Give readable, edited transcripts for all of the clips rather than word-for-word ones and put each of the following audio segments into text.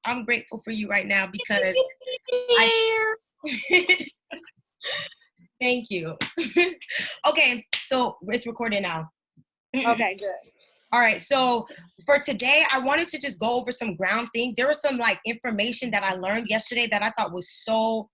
I'm grateful for you right now because I thank you. Okay, so it's recording now. Okay, good. All right, so for today, I wanted to just go over some ground things. There was some like information that I learned yesterday that I thought was so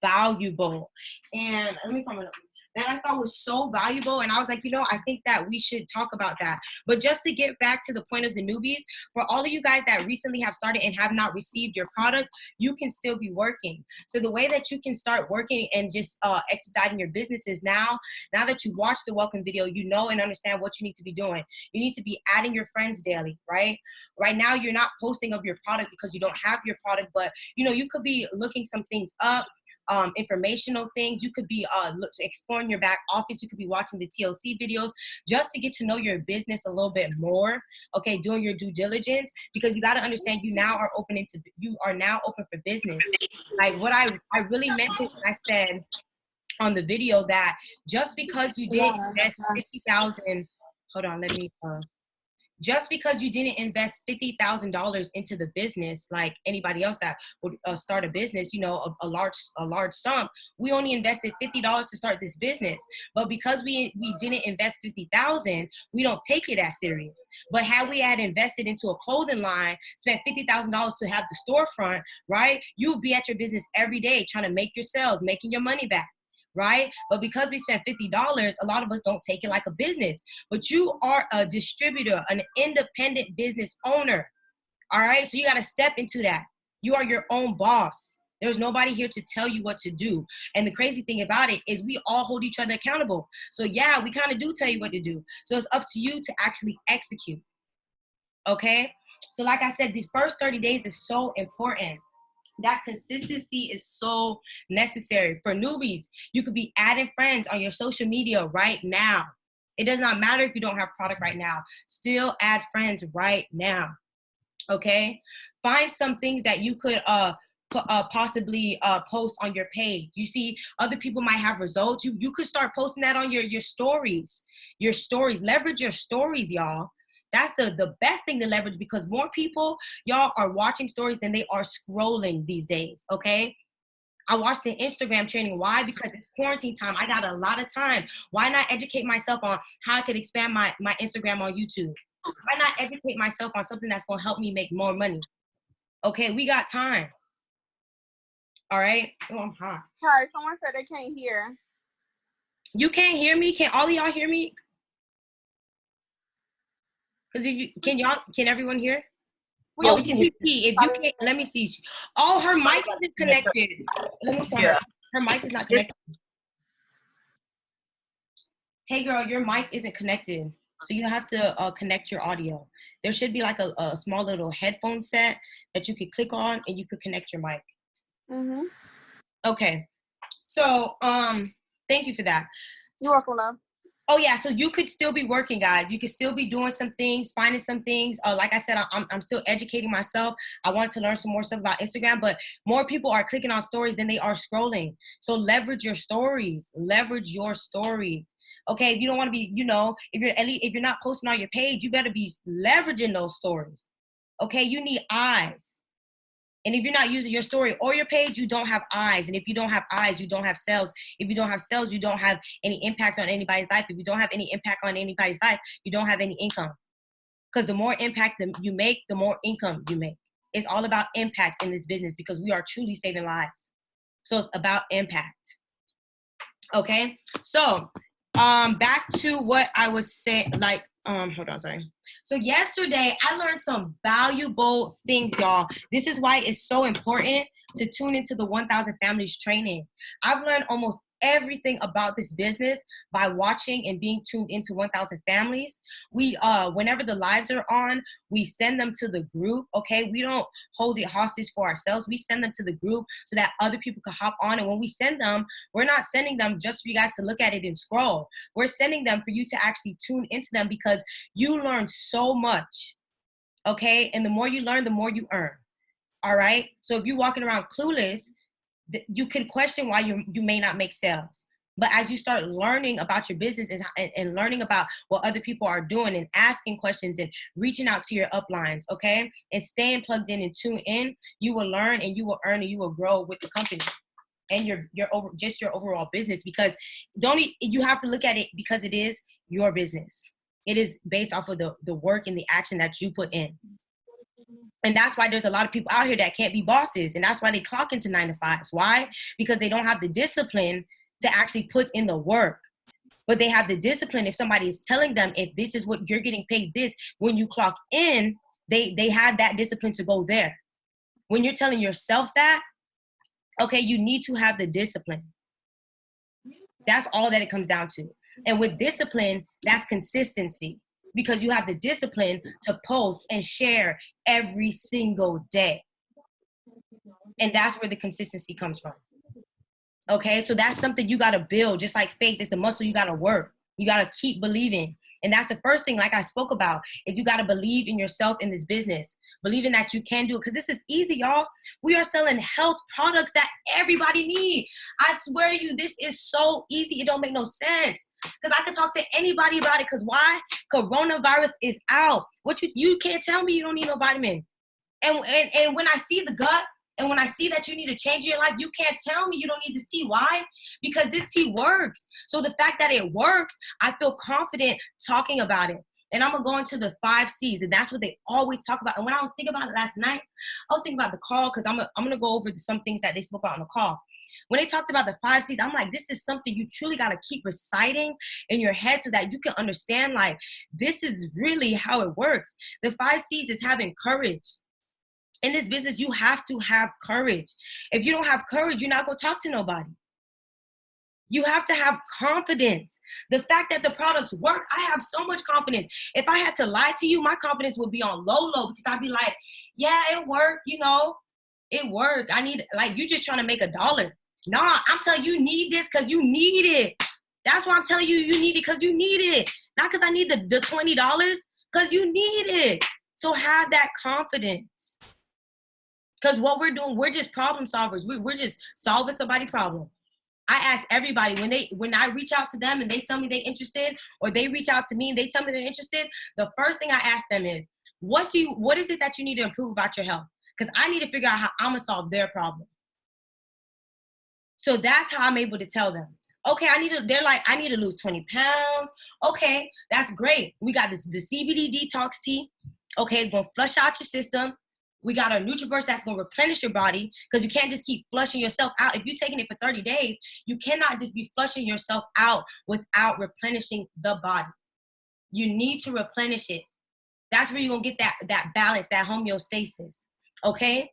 valuable. And let me find it up. That I thought was so valuable. And I was like, I think that we should talk about that. But just to get back to the point of the newbies, for all of you guys that recently have started and have not received your product, you can still be working. So the way that you can start working and just expediting your business is now that you watch the welcome video, you know and understand what you need to be doing. You need to be adding your friends daily, right? Right now, you're not posting of your product because you don't have your product, but you could be looking some things up, informational things. You could be exploring your back office. You could be watching the TLC videos just to get to know your business a little bit more. Okay, doing your due diligence, because you got to understand you are now open for business. Like what I really meant is when I said on the video that just because you didn't invest 50,000, hold on, let me just because you didn't invest $50,000 into the business, like anybody else that would start a business, a large sum. We only invested $50 to start this business, but because we didn't invest 50,000, we don't take it as serious. But had we had invested into a clothing line, spent $50,000 to have the storefront, right? You would be at your business every day trying to make your sales, making your money back. Right? But because we spent $50, a lot of us don't take it like a business. But you are a distributor, an independent business owner. All right? So you got to step into that. You are your own boss. There's nobody here to tell you what to do. And the crazy thing about it is we all hold each other accountable. So yeah, we kind of do tell you what to do. So it's up to you to actually execute. Okay? So like I said, these first 30 days is so important. That consistency is so necessary for newbies. You could be adding friends on your social media right now. It does not matter if you don't have product right now. Still add friends right now. Okay? Find some things that you could possibly post on your page. You see, other people might have results. You could start posting that on your stories. Your stories. Leverage your stories, y'all. That's the best thing to leverage, because more people, y'all, are watching stories than they are scrolling these days, okay? I watched the Instagram training. Why? Because it's quarantine time. I got a lot of time. Why not educate myself on how I could expand my Instagram on YouTube? Why not educate myself on something that's going to help me make more money? Okay, we got time. All right? Oh, I'm hot. Sorry, someone said they can't hear. You can't hear me? Can all of y'all hear me? Because can everyone hear? Well, if you can't, let me see. Oh, her mic isn't connected. Let me find her mic is not connected. Hey girl, your mic isn't connected. So you have to connect your audio. There should be like a small little headphone set that you could click on and you could connect your mic. Mm-hmm. Okay. So thank you for that. You're welcome, love. Oh yeah, so you could still be working, guys. You could still be doing some things, finding some things. Like I said, I'm still educating myself. I wanted to learn some more stuff about Instagram, but more people are clicking on stories than they are scrolling. So leverage your stories. Leverage your stories. Okay, if you don't want to be, if you're not posting on your page, you better be leveraging those stories. Okay, you need eyes. And if you're not using your story or your page, you don't have eyes. And if you don't have eyes, you don't have sales. If you don't have sales, you don't have any impact on anybody's life. If you don't have any impact on anybody's life, you don't have any income. Because the more impact you make, the more income you make. It's all about impact in this business, because we are truly saving lives. So it's about impact. Okay? So back to what I was saying, hold on, sorry. So yesterday, I learned some valuable things, y'all. This is why it's so important to tune into the 1000 Families training. I've learned almost everything about this business by watching and being tuned into 1000 Families. We, whenever the lives are on, we send them to the group, okay? We don't hold it hostage for ourselves. We send them to the group so that other people can hop on. And when we send them, we're not sending them just for you guys to look at it and scroll. We're sending them for you to actually tune into them, because you learn so much, okay? And the more you learn, the more you earn, all right? So if you're walking around clueless, you could question why you may not make sales. But as you start learning about your business and learning about what other people are doing and asking questions and reaching out to your uplines, okay, and staying plugged in and tuned in, you will learn and you will earn and you will grow with the company and your overall business. Because you have to look at it because it is your business. It is based off of the work and the action that you put in. And that's why there's a lot of people out here that can't be bosses. And that's why they clock into 9 to 5s. Why? Because they don't have the discipline to actually put in the work. But they have the discipline. If somebody is telling them, if this is what you're getting paid this, when you clock in, they have that discipline to go there. When you're telling yourself that, okay, you need to have the discipline. That's all that it comes down to. And with discipline, that's consistency, because you have the discipline to post and share every single day. And that's where the consistency comes from. Okay, so that's something you got to build. Just like faith, it's a muscle you got to work. You got to keep believing. And that's the first thing, like I spoke about, is you got to believe in yourself in this business. Believing that you can do it. Because this is easy, y'all. We are selling health products that everybody needs. I swear to you, this is so easy. It don't make no sense. Because I can talk to anybody about it. Because why? Coronavirus is out. You can't tell me you don't need no vitamin. And when I see the gut, and when I see that you need to change your life, you can't tell me you don't need this tea. Why? Because this tea works. So the fact that it works, I feel confident talking about it. And I'm going to go into the 5 C's. And that's what they always talk about. And when I was thinking about it last night, I was thinking about the call, because I'm going to go over some things that they spoke about on the call. When they talked about the 5 C's, I'm like, this is something you truly got to keep reciting in your head so that you can understand, like, this is really how it works. The 5 C's is having courage. In this business, you have to have courage. If you don't have courage, you're not going to talk to nobody. You have to have confidence. The fact that the products work, I have so much confidence. If I had to lie to you, my confidence would be on low, because I'd be like, yeah, it worked, it worked. You just trying to make $1. Nah, I'm telling you, you need this because you need it. That's why I'm telling you, you need it because you need it. Not because I need the $20, because you need it. So have that confidence. Because what we're doing, we're just problem solvers. We're just solving somebody's problem. I ask everybody, when I reach out to them and they tell me they're interested, or they reach out to me and they tell me they're interested, the first thing I ask them is, what is it that you need to improve about your health? Because I need to figure out how I'm going to solve their problem. So that's how I'm able to tell them. Okay, they're like, I need to lose 20 pounds. Okay, that's great. We got the CBD detox tea. Okay, it's going to flush out your system. We got our NutriBurst that's going to replenish your body, because you can't just keep flushing yourself out. If you're taking it for 30 days, you cannot just be flushing yourself out without replenishing the body. You need to replenish it. That's where you're going to get that balance, that homeostasis, okay?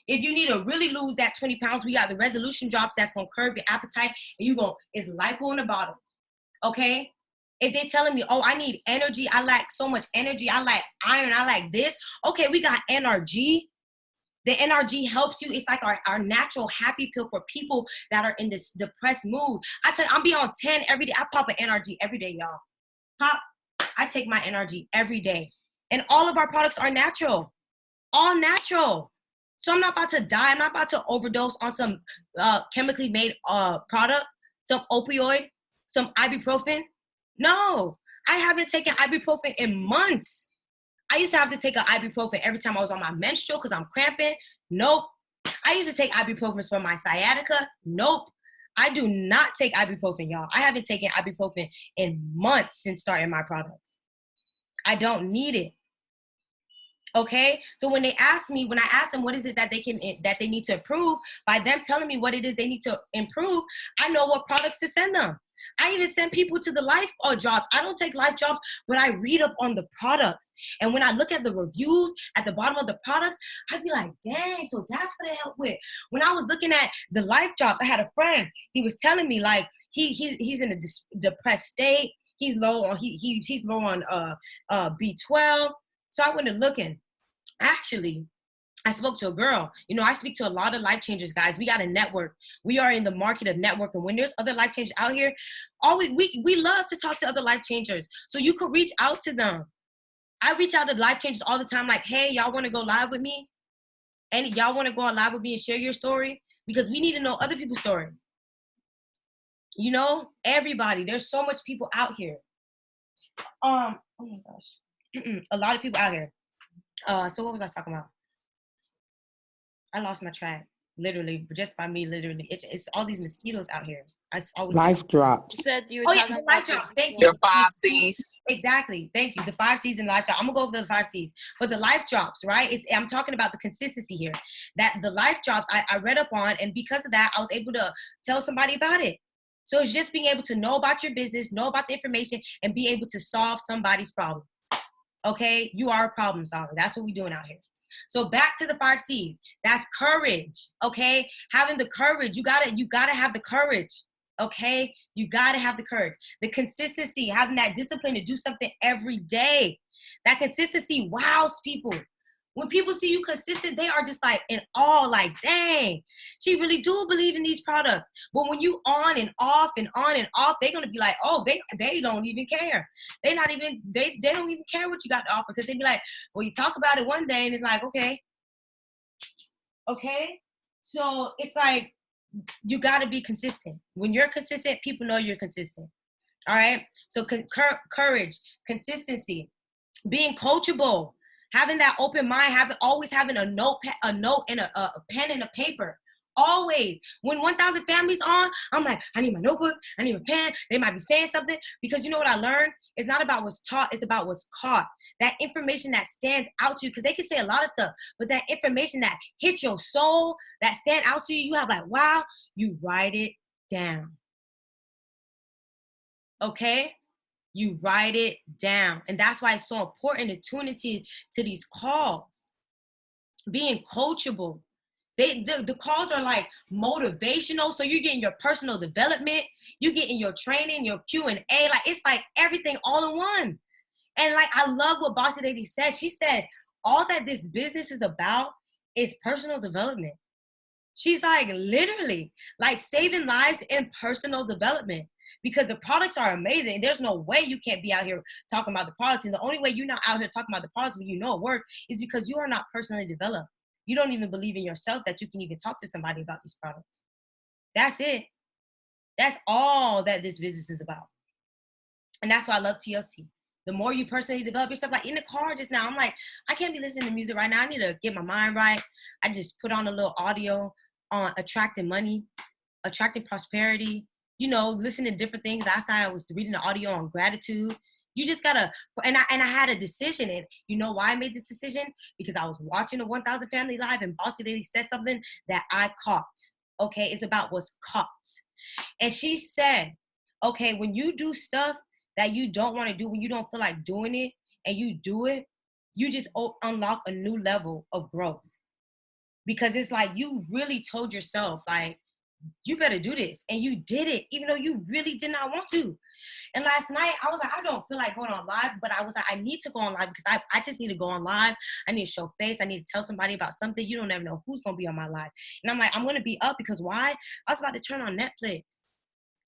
If you need to really lose that 20 pounds, we got the resolution drops that's going to curb your appetite, and it's lipo in the bottle, okay? If they're telling me, oh, I need energy, I lack so much energy, I lack iron, I lack this. Okay, we got NRG. The NRG helps you. It's like our natural happy pill for people that are in this depressed mood. I tell you, I'm be on 10 every day. I pop an NRG every day, y'all. I take my NRG every day. And all of our products are natural. All natural. So I'm not about to die. I'm not about to overdose on some chemically made product, some opioid, some ibuprofen. No, I haven't taken ibuprofen in months. I used to have to take an ibuprofen every time I was on my menstrual because I'm cramping. Nope. I used to take ibuprofen for my sciatica. Nope. I do not take ibuprofen, y'all. I haven't taken ibuprofen in months since starting my products. I don't need it. Okay, so when I ask them what is it that they need to improve, by them telling me what it is they need to improve, I know what products to send them. I even send people to the life jobs. I don't take life jobs, but I read up on the products. And when I look at the reviews at the bottom of the products, I'd be like, dang, so that's what it helped with. When I was looking at the life jobs, I had a friend. He was telling me, like, he's in a depressed state. He's low on he's low on B12. So I went and looking. Actually, I spoke to a girl. I speak to a lot of life changers, guys. We got a network. We are in the market of networking. When there's other life changers out here, we love to talk to other life changers. So you could reach out to them. I reach out to life changers all the time, like, hey, y'all want to go live with me? And y'all want to go on live with me and share your story? Because we need to know other people's stories. You know, everybody. There's so much people out here. Oh my gosh. A lot of people out here. So what was I talking about? I lost my track. Literally, just by me, literally. It's all these mosquitoes out here. I always Life drops. You said you were Oh yeah, talking the about life drops. Thank you. Your 5 C's. Exactly. Thank you. The 5 C's and life drop. I'm gonna go over the 5 C's, but the life drops, right? I'm talking about the consistency here. That the life drops I read up on, and because of that, I was able to tell somebody about it. So it's just being able to know about your business, know about the information, and be able to solve somebody's problem. Okay, you are a problem solver. That's what we're doing out here. So back to the 5 C's. That's courage. Okay, having the courage. You gotta have the courage. Okay, you gotta have the courage. The consistency, having that discipline to do something every day. That consistency wows people. When people see you consistent, they are just like in awe, like, dang, she really do believe in these products. But when you on and off and on and off, they're gonna be like, oh, they don't even care. They don't even care what you got to offer, because they be like, well, you talk about it one day and it's like, okay. So it's like you got to be consistent. When you're consistent, people know you're consistent. All right. So courage, consistency, being coachable. Having that open mind, always having a note and a pen and a paper. Always. When 1,000 families on, I'm like, I need my notebook, I need a pen. They might be saying something, because you know what I learned? It's not about what's taught, it's about what's caught. That information that stands out to you, because they can say a lot of stuff, but that information that hits your soul, that stand out to you, you have like, wow, you write it down. Okay? You write it down. And that's why it's so important to tune into these calls. Being coachable. The calls are like motivational. So you're getting your personal development, you're getting your training, your Q&A. Like, it's like everything all in one. And like, I love what Bossy Lady said. She said, all that this business is about is personal development. She's like, literally, like saving lives and personal development. Because the products are amazing. There's no way you can't be out here talking about the products. And the only way you're not out here talking about the products when you know it works is because you are not personally developed. You don't even believe in yourself that you can even talk to somebody about these products. That's it. That's all that this business is about. And that's why I love TLC. The more you personally develop yourself, like in the car just now, I'm like, I can't be listening to music right now. I need to get my mind right. I just put on a little audio on attracting money, attracting prosperity, you know, listening to different things. Last night I was reading the audio on gratitude. You just gotta, and I had a decision. And you know why I made this decision? Because I was watching the 1,000 Family Live, and Bossy Lady said something that I caught. Okay, it's about what's caught. And she said, okay, when you do stuff that you don't want to do, when you don't feel like doing it, and you do it, you just unlock a new level of growth. Because it's like you really told yourself, like, you better do this. And you did it, even though you really did not want to. And last night, I was like, I don't feel like going on live, but I was like, I need to go on live because I just need to go on live. I need to show face. I need to tell somebody about something. You don't ever know who's going to be on my live. And I'm like, I'm going to be up because why? I was about to turn on Netflix.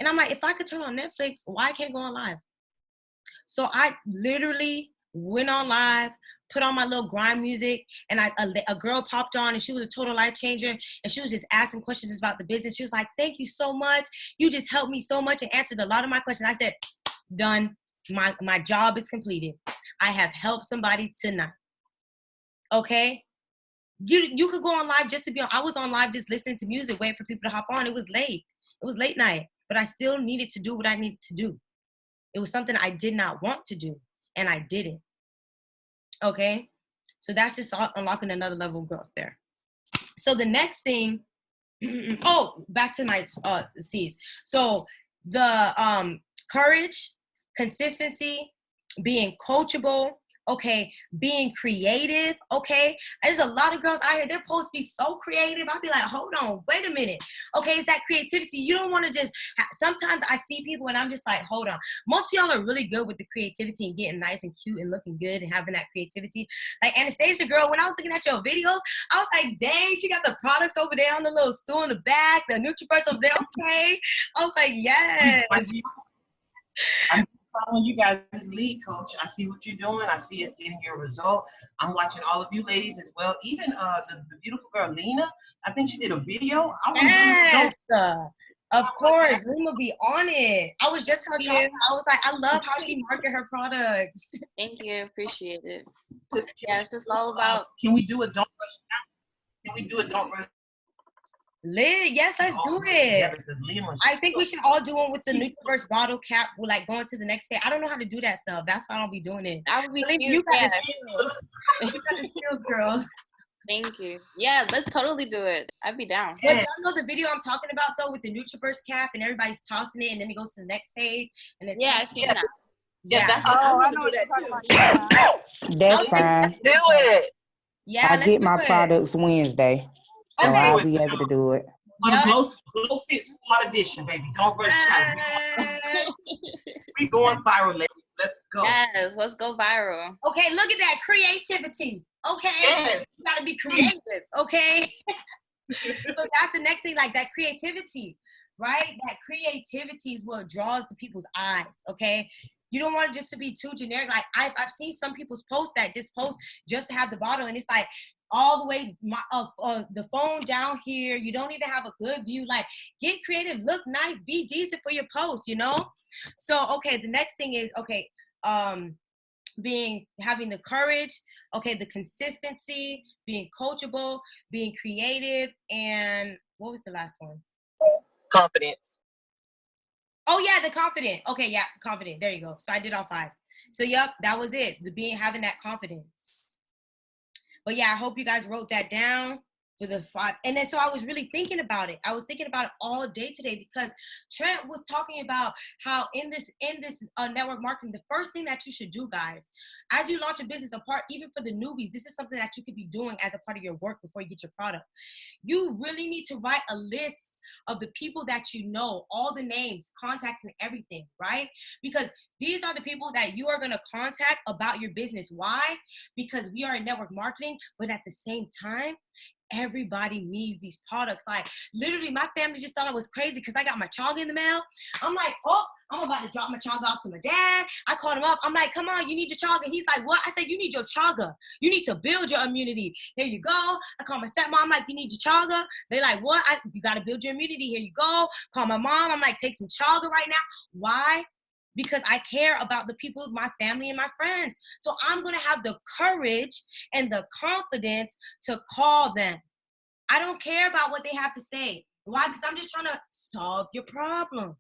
And I'm like, if I could turn on Netflix, why I can't go on live? So I literally went on live, put on my little grind music, and a girl popped on, and she was a total life changer, and she was just asking questions about the business. She was like, thank you so much. You just helped me so much and answered a lot of my questions. I said, done. My job is completed. I have helped somebody tonight. Okay? You could go on live just to be on. I was on live just listening to music, waiting for people to hop on. It was late. It was late night, but I still needed to do what I needed to do. It was something I did not want to do, and I did it. Okay? So that's just unlocking another level of growth there. So the next thing, back to my C's. So the courage, consistency, being coachable, okay, being creative, okay. There's a lot of girls out here, they're supposed to be so creative. I'll be like, hold on, wait a minute. Okay, it's that creativity. You don't want to just, sometimes I see people and I'm just like, hold on. Most of y'all are really good with the creativity and getting nice and cute and looking good and having that creativity. Like Anastasia, girl, when I was looking at your videos, I was like, dang, she got the products over there on the little stool in the back, the NutriBurst over there, okay. I was like, yes. I'm following you guys as lead coach. I see what you're doing. I see it's getting your result. I'm watching all of you ladies as well. Even the beautiful girl Lena, I think she did a video. Yes. Of course, Lima be on it. I was just telling Thank you, I was like, I love how she market her products. Thank you. Appreciate it. Can Yeah, it's just all about. Can we do a don't rush now? Can we do a don't rush? Lit, yes, let's do it. I think we should all do it with the Nutriverse bottle cap. We're like going to the next page. I don't know how to do that stuff. That's why I don't be doing it. That would be Believe me, cute. you got Yeah. the skills. You got the skills, girls. Thank you. Yeah, let's totally do it. I'd be down. But y'all know the video I'm talking about though, with the Nutriverse cap and everybody's tossing it, and then it goes to the next page, and it's Yeah, I see that. Yeah, that's Oh, I I'm know gonna what do you're that talking about. That's fine. Do it. Yeah, I let's get do my it. products Wednesday, so Okay. I'll be able to do it. For the Yep. Glow Fit Squad edition, baby. Don't rush challenge. Yes. We going viral, ladies. Let's go. Yes, let's go viral. Okay, look at that creativity. Okay, Yeah. you gotta be creative. Okay, so that's the next thing, like that creativity, right? That creativity is what draws the people's eyes. Okay, you don't want it just to be too generic. Like I've seen some people's post that just post just to have the bottle, and it's like all the way the phone down here. You don't even have a good view. Like, get creative, look nice, be decent for your post. You know. So okay, the next thing is okay. Having the courage, okay, the consistency, being coachable, being creative, and what was the last one? Confidence. Oh yeah, the confident. Okay, yeah, confident. There you go. So I did all 5. So yep, that was it. Having that confidence. But yeah, I hope you guys wrote that down for the 5. And then so I was really thinking about it. I was thinking about it all day today because Trent was talking about how in this network marketing, the first thing that you should do, guys, as you launch a business, apart even for the newbies, this is something that you could be doing as a part of your work before you get your product. You really need to write a list of the people that you know, all the names, contacts, and everything, right? Because these are the people that you are going to contact about your business. Why? Because we are in network marketing, but at the same time, everybody needs these products. Like literally my family just thought I was crazy because I got my chaga in the mail. I'm like, oh, I'm about to drop my chaga off to my dad. I called him up. I'm like, come on, you need your chaga. He's like, what? I said, you need your chaga. You need to build your immunity. Here you go. I call my stepmom. I'm like, you need your chaga. They like, what? You got to build your immunity. Here you go. Call my mom. I'm like, take some chaga right now. Why? Because I care about the people, my family and my friends. So I'm going to have the courage and the confidence to call them. I don't care about what they have to say. Why? Because I'm just trying to solve your problem.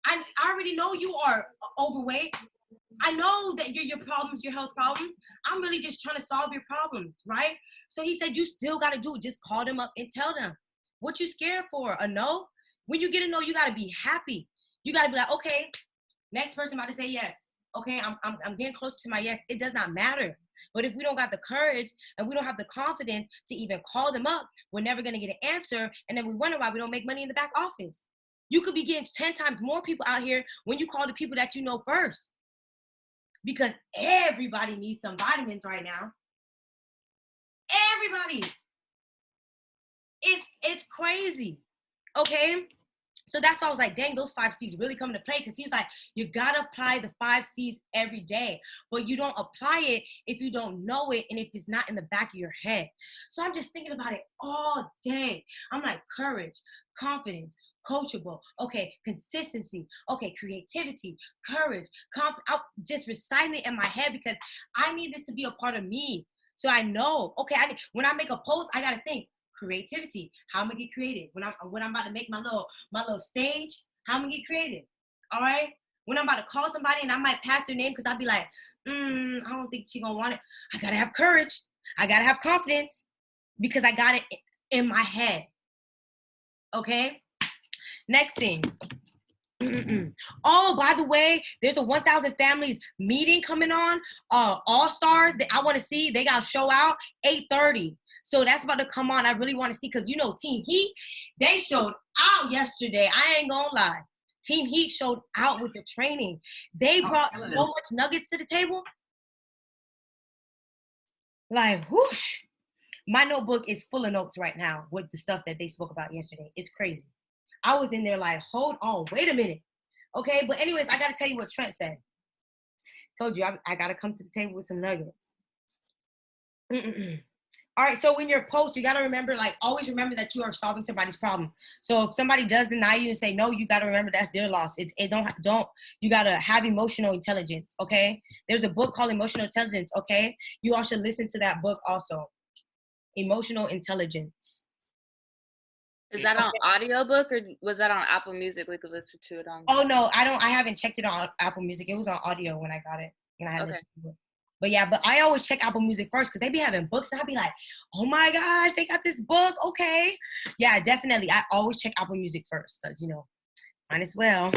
I already know you are overweight. I know that your problems, your health problems. I'm really just trying to solve your problems, right? So he said, you still got to do it. Just call them up and tell them. What you scared for? A no? When you get a no, you got to be happy. You got to be like, okay, next person about to say yes. Okay, I'm getting close to my yes. It does not matter. But if we don't got the courage and we don't have the confidence to even call them up, we're never going to get an answer. And then we wonder why we don't make money in the back office. You could be getting 10 times more people out here when you call the people that you know first. Because everybody needs some vitamins right now. Everybody. It's crazy. Okay? So that's why I was like, dang, those 5 C's really come into play. Because he was like, you got to apply the 5 C's every day. But you don't apply it if you don't know it and if it's not in the back of your head. So I'm just thinking about it all day. I'm like, courage, confidence, coachable, okay, consistency, okay, creativity, courage, confidence. I'm just reciting it in my head because I need this to be a part of me. So I know, okay, when I make a post, I got to think, creativity. How am I gonna get creative? When I'm about to make my little stage, how am I gonna get creative? All right. When I'm about to call somebody and I might pass their name because I'll be like, I don't think she gonna want it. I gotta have courage. I gotta have confidence because I got it in my head. Okay. Next thing. Oh, by the way, there's a 1,000 families meeting coming on. All stars that I want to see. They got to show out 8:30. So that's about to come on. I really want to see because, you know, Team Heat, they showed out yesterday. I ain't going to lie. Team Heat showed out with the training. They brought so much nuggets to the table. Like, whoosh. My notebook is full of notes right now with the stuff that they spoke about yesterday. It's crazy. I was in there like, hold on, wait a minute. Okay, but anyways, I got to tell you what Trent said. Told you, I got to come to the table with some nuggets. All right, so when you're post, you got to remember, like, always remember that you are solving somebody's problem. So if somebody does deny you and say no, you got to remember that's their loss. You got to have emotional intelligence, okay? There's a book called Emotional Intelligence, okay? You all should listen to that book also. Emotional Intelligence. Is that on audiobook or was that on Apple Music? We could listen to it on. Oh, no, I haven't checked it on Apple Music. It was on audio when I got it, when I had listened to it. But yeah, but I always check Apple Music first because they be having books. And I'll be like, oh my gosh, they got this book. Okay. Yeah, definitely. I always check Apple Music first because, you know, might as well.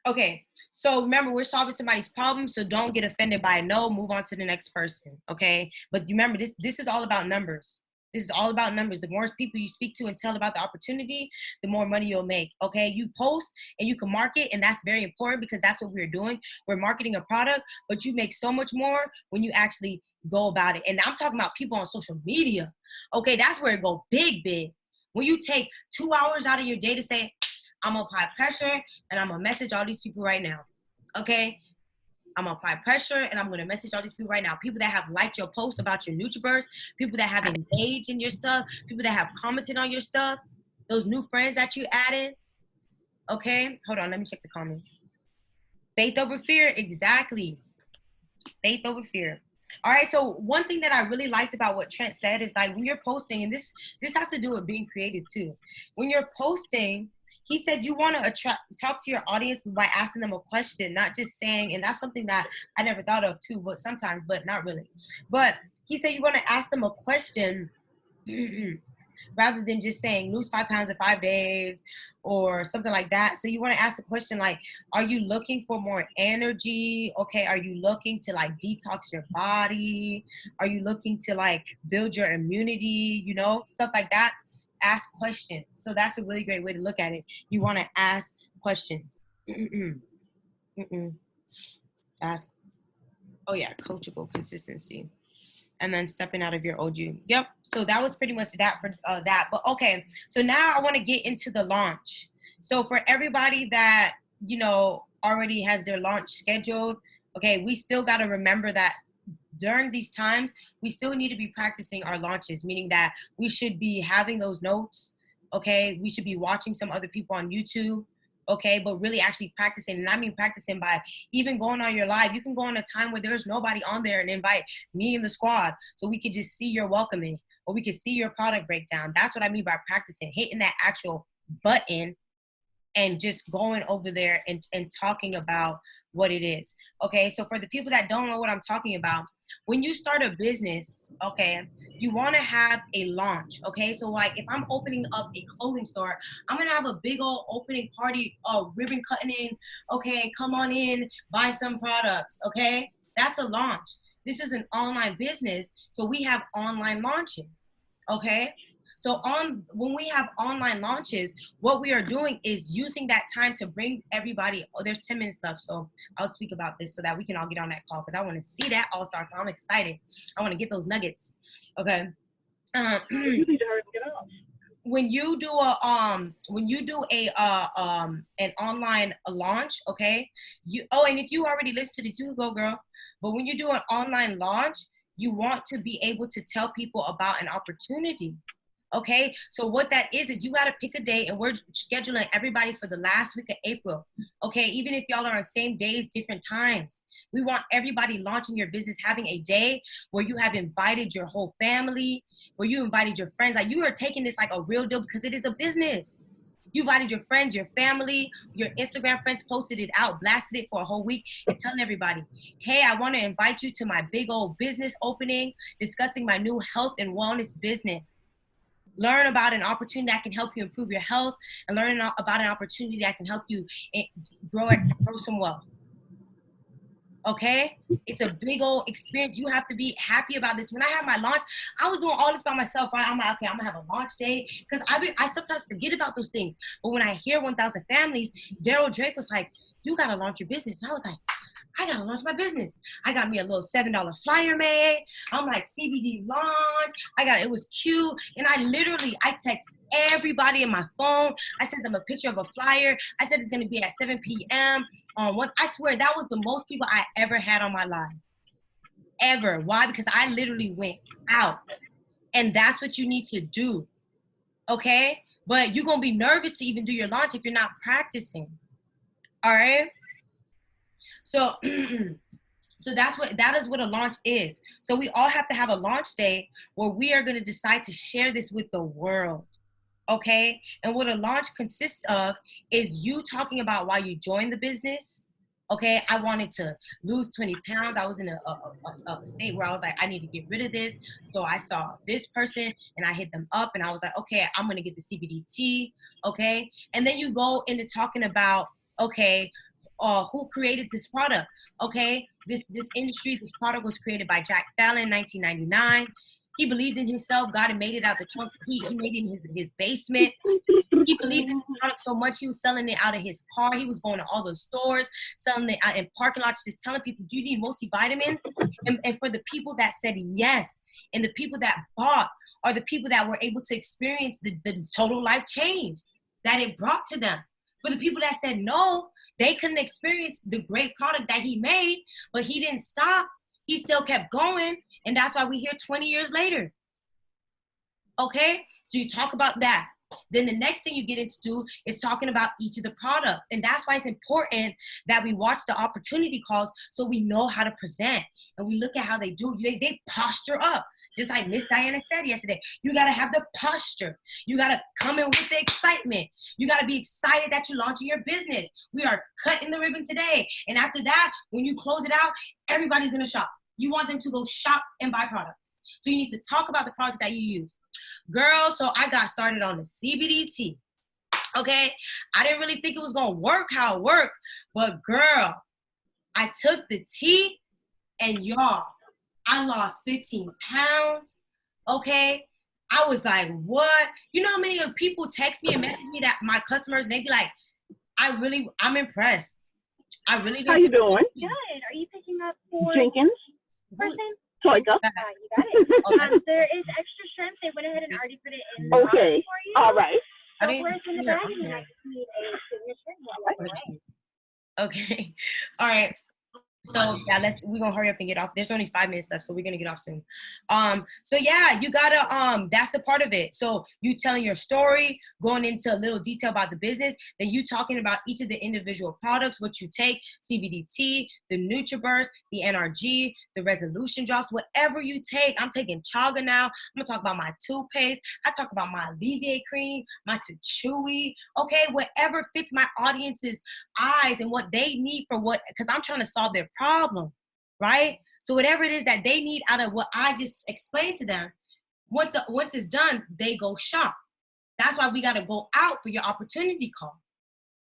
Okay. So remember, we're solving somebody's problem. So don't get offended by a no. Move on to the next person. Okay. But remember, this is all about numbers. This is all about numbers. The more people you speak to and tell about the opportunity, the more money you'll make, okay? You post and you can market, and that's very important because that's what we're doing. We're marketing a product, but you make so much more when you actually go about it. And I'm talking about people on social media, okay? That's where it go big, big. When you take 2 hours out of your day to say, I'm gonna apply pressure and I'm gonna message all these people right now, okay? I'm gonna apply pressure and I'm gonna message all these people right now. People that have liked your post about your NutriBurst, people that have engaged in your stuff, people that have commented on your stuff, those new friends that you added. Okay, hold on, let me check the comment. Faith over fear, exactly. Faith over fear. All right, so one thing that I really liked about what Trent said is like when you're posting, and this has to do with being creative too. When you're posting, he said you want to talk to your audience by asking them a question, not just saying, and that's something that I never thought of too, but sometimes, but not really. But he said you want to ask them a question rather than just saying lose 5 pounds in 5 days or something like that. So you want to ask a question like, are you looking for more energy? Okay, are you looking to like detox your body? Are you looking to like build your immunity? You know, stuff like that. Ask questions. So that's a really great way to look at it. You want to ask questions. Ask. Oh yeah, coachable consistency. And then stepping out of your old you. Yep. So that was pretty much that for that. But okay, so now I want to get into the launch. So for everybody that, you know, already has their launch scheduled, okay, we still got to remember that during these times, we still need to be practicing our launches, meaning that we should be having those notes, okay? We should be watching some other people on YouTube, okay? But really actually practicing, and I mean practicing by even going on your live. You can go on a time where there's nobody on there and invite me and the squad so we could just see your welcoming or we could see your product breakdown. That's what I mean by practicing, hitting that actual button and just going over there and talking about what it is. Okay, so for the people that don't know what I'm talking about, when you start a business, okay, you want to have a launch. Okay, so like if I'm opening up a clothing store, I'm gonna have a big old opening party, ribbon cutting in. Okay, come on in, buy some products. Okay, that's a launch. This is an online business, so we have online launches. Okay, so when we have online launches, what we are doing is using that time to bring everybody. Oh, there's 10 minutes left, so I'll speak about this so that we can all get on that call because I want to see that all-star call. I'm excited. I want to get those nuggets. Okay. You need to hurry and get off. When you do an online launch, okay, and if you already listed it too, go girl. But when you do an online launch, you want to be able to tell people about an opportunity. Okay, so what that is you got to pick a day, and we're scheduling everybody for the last week of April. Okay, even if y'all are on same days, different times. We want everybody launching your business, having a day where you have invited your whole family, where you invited your friends. Like you are taking this like a real deal because it is a business. You invited your friends, your family, your Instagram friends, posted it out, blasted it for a whole week and telling everybody, hey, I want to invite you to my big old business opening, discussing my new health and wellness business. Learn about an opportunity that can help you improve your health and learn about an opportunity that can help you grow some wealth. Okay? It's a big old experience. You have to be happy about this. When I had my launch, I was doing all this by myself, right? I'm like, okay, I'm gonna have a launch day. Because I sometimes forget about those things. But when I hear 1,000 Families, Daryl Drake was like, you gotta launch your business. And I was like, I gotta launch my business. I got me a little $7 flyer made. I'm like, CBD launch. It was cute. And I text everybody in my phone. I sent them a picture of a flyer. I said it's gonna be at 7 p.m. I swear that was the most people I ever had on my live. ever. Why? Because I literally went out. And that's what you need to do. Okay? But you're going to be nervous to even do your launch if you're not practicing. All right? So so that is what a launch is. So we all have to have a launch day where we are going to decide to share this with the world. Okay? And what a launch consists of is you talking about why you joined the business. Okay, I wanted to lose 20 pounds. I was in a state where I was like, I need to get rid of this. So I saw this person and I hit them up and I was like, okay, I'm going to get the CBD. Okay. And then you go into talking about, okay, who created this product? Okay, this industry, this product was created by Jack Fallon in 1999. He believed in himself. God had made it out the trunk. He made it in his basement. He believed in the product so much, he was selling it out of his car. He was going to all those stores, selling it out in parking lots, just telling people, do you need multivitamins? And for the people that said yes, and the people that bought are the people that were able to experience the total life change that it brought to them. For the people that said no, they couldn't experience the great product that he made, but he didn't stop. He still kept going, and that's why we're here 20 years later. Okay? So you talk about that. Then the next thing you get into is talking about each of the products. And that's why it's important that we watch the opportunity calls so we know how to present. And we look at how they do. They posture up. Just like Miss Diana said yesterday, you got to have the posture. You got to come in with the excitement. You got to be excited that you're launching your business. We are cutting the ribbon today. And after that, when you close it out, everybody's going to shop. You want them to go shop and buy products. So you need to talk about the products that you use. Girl, so I got started on the CBD tea. Okay? I didn't really think it was going to work how it worked. But girl, I took the tea and y'all, I lost 15 pounds. Okay? I was like, what? You know how many people text me and message me, that my customers, and they be like, I'm impressed. I really don't. How you doing? Good. Are you picking up for Jenkins? person? Toyka. You got it. There is extra shrimp. They went ahead and already put it in the box for Okay. you. All right. So I didn't where's in the see bag? her And on I there. just need a signature. Okay. All right. So yeah, we're gonna hurry up and get off. There's only 5 minutes left, so we're gonna get off soon. So yeah, you gotta that's a part of it. So you telling your story, going into a little detail about the business, then you talking about each of the individual products, what you take, CBDT, the NutriBurst, the NRG, the resolution drops, whatever you take. I'm taking chaga now. I'm gonna talk about my toothpaste. I talk about my Alleviate cream, my Chewy. Okay, whatever fits my audience's eyes and what they need for what, because I'm trying to solve their problem, right? So whatever it is that they need out of what I just explained to them, once it's done, they go shop. That's why we got to go out for your opportunity call.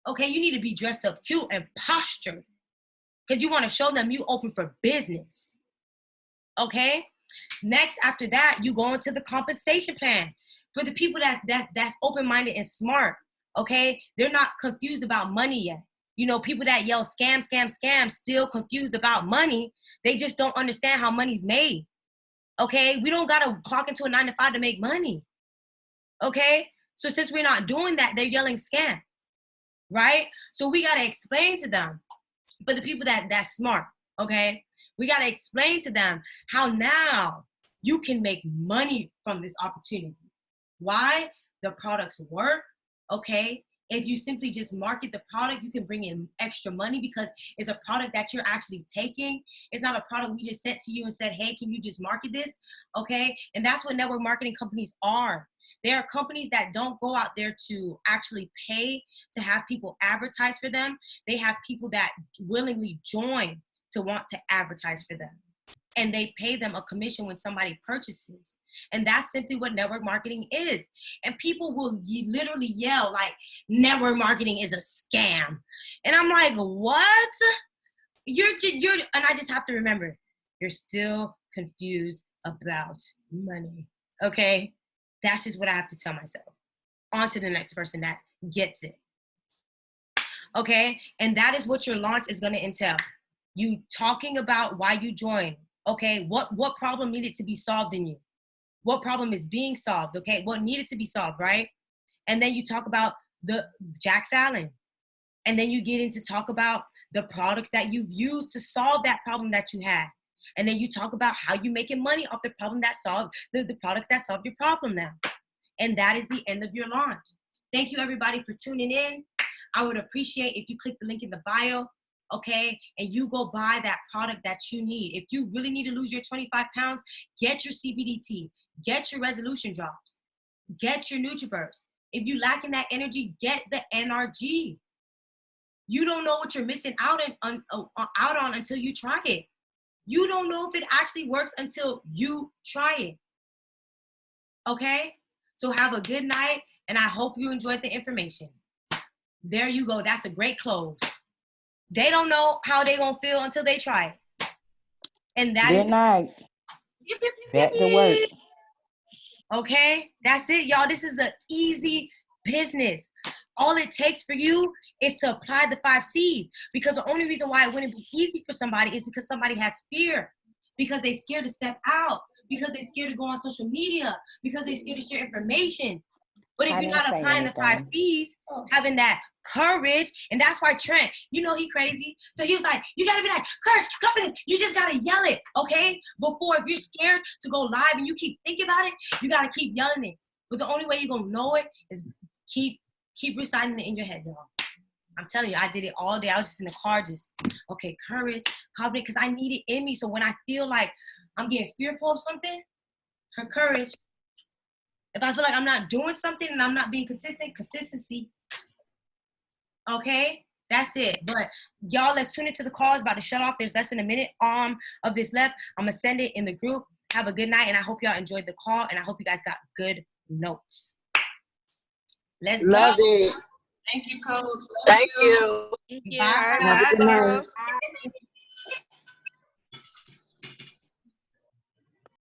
Okay, you need to be dressed up cute and postured because you want to show them you open for business. Okay, next after that, you go into the compensation plan for the people that's open-minded and smart. Okay, they're not confused about money yet. You know, people that yell scam, scam, scam, still confused about money. They just don't understand how money's made. Okay, we don't gotta clock into a 9 to 5 to make money. Okay, so since we're not doing that, they're yelling scam, right? So we gotta explain to them, for the people that's smart, okay? We gotta explain to them how now you can make money from this opportunity. Why? The products work, okay? If you simply just market the product, you can bring in extra money because it's a product that you're actually taking. It's not a product we just sent to you and said, hey, can you just market this? Okay, and that's what network marketing companies are. There are companies that don't go out there to actually pay to have people advertise for them. They have people that willingly join to want to advertise for them. And they pay them a commission when somebody purchases. And that's simply what network marketing is. And people will literally yell like, network marketing is a scam. And I'm like, what? You're, and I just have to remember, you're still confused about money, okay? That's just what I have to tell myself. On to the next person that gets it, okay? And that is what your launch is gonna entail. You talking about why you joined. Okay, what problem needed to be solved in you? What problem is being solved, okay? What needed to be solved, right? And then you talk about the Jack Fallon. And then you get into talk about the products that you've used to solve that problem that you had. And then you talk about how you're making money off the problem that solve the products that solve your problem now. And that is the end of your launch. Thank you everybody for tuning in. I would appreciate if you click the link in the bio, okay? And you go buy that product that you need. If you really need to lose your 25 pounds, get your CBDT, get your resolution drops, get your NutriBurst. If you lacking that energy, get the NRG. You don't know what you're missing out on until you try it. You don't know if it actually works until you try it. Okay? So have a good night, and I hope you enjoyed the information. There you go. That's a great close. They don't know how they gonna feel until they try it. And that Good is night. Back to work. okay. That's it, y'all. This is an easy business. All it takes for you is to apply the 5 C's, because the only reason why it wouldn't be easy for somebody is because somebody has fear, because they're scared to step out, because they're scared to go on social media, because they're scared to share information. But if I you're didn't not say applying the 5 anything. C's, having that courage, and that's why Trent, you know he crazy. So he was like, you gotta be like, courage, confidence, you just gotta yell it, okay? Before, if you're scared to go live and you keep thinking about it, you gotta keep yelling it. But the only way you're gonna know it is keep reciting it in your head, y'all. I'm telling you, I did it all day. I was just in the car, just, okay, courage, confidence, because I need it in me. So when I feel like I'm getting fearful of something, her courage. If I feel like I'm not doing something and I'm not being consistent, consistency. Okay, that's it. But y'all, let's tune into the call. It's about to shut off. There's less than a minute of this left. I'm gonna send it in the group. Have a good night, and I hope y'all enjoyed the call, and I hope you guys got good notes. Let's Love go. it. Thank you, Coach. Love Thank you. Thank you. Bye. All right, Have a good night. girl.